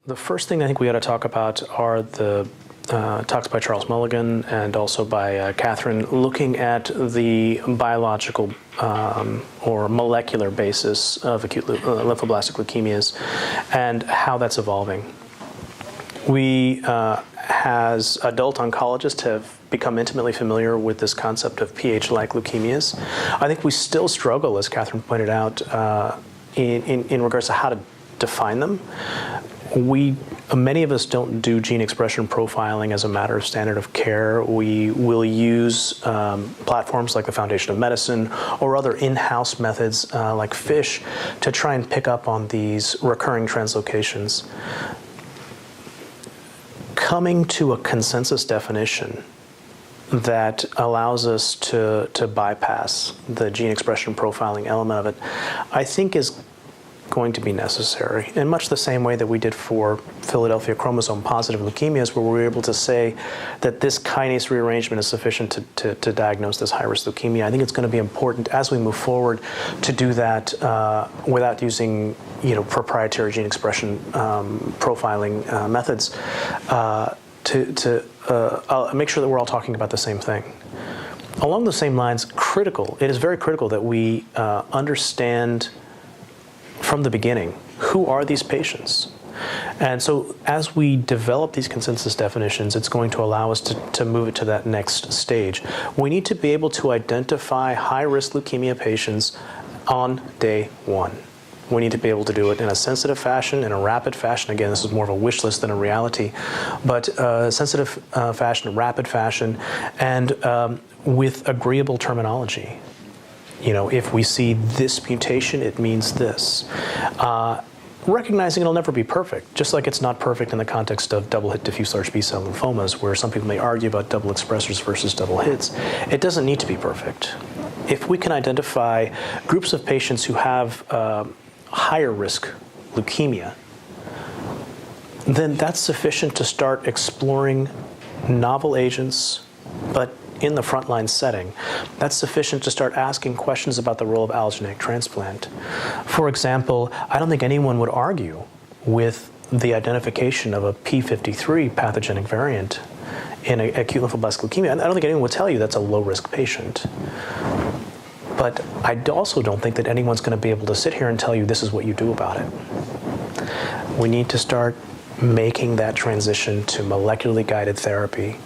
The first thing I think we ought to talk about are the talks by Charles Mulligan and also by Catherine, looking at the biological or molecular basis of acute lymphoblastic leukemias and how that's evolving. We, as adult oncologists, have become intimately familiar with this concept of pH-like leukemias. I think we still struggle, as Catherine pointed out, in regards to how to define them. Many of us don't do gene expression profiling as a matter of standard of care. We will use platforms like the Foundation of Medicine or other in-house methods like FISH to try and pick up on these recurring translocations. Coming to a consensus definition that allows us to bypass the gene expression profiling element of it, I think is going to be necessary, in much the same way that we did for Philadelphia chromosome-positive leukemias, where we were able to say that this kinase rearrangement is sufficient to diagnose this high-risk leukemia. I think it's going to be important as we move forward to do that without using, proprietary gene expression profiling methods to make sure that we're all talking about the same thing. Along the same lines, it is very critical that we understand from the beginning, who are these patients? And so as we develop these consensus definitions, it's going to allow us to move it to that next stage. We need to be able to identify high-risk leukemia patients on day one. We need to be able to do it in a sensitive fashion, in a rapid fashion. Again, this is more of a wish list than a reality, but sensitive fashion, rapid fashion, and with agreeable terminology. If we see this mutation, it means this. Recognizing it'll never be perfect, just like it's not perfect in the context of double-hit diffuse large B-cell lymphomas, where some people may argue about double expressors versus double hits. It doesn't need to be perfect. If we can identify groups of patients who have higher risk leukemia, then that's sufficient to start exploring novel agents, but in the frontline setting. That's sufficient to start asking questions about the role of allogeneic transplant. For example, I don't think anyone would argue with the identification of a P53 pathogenic variant in acute lymphoblastic leukemia. I don't think anyone would tell you that's a low-risk patient. But I also don't think that anyone's going to be able to sit here and tell you this is what you do about it. We need to start making that transition to molecularly guided therapy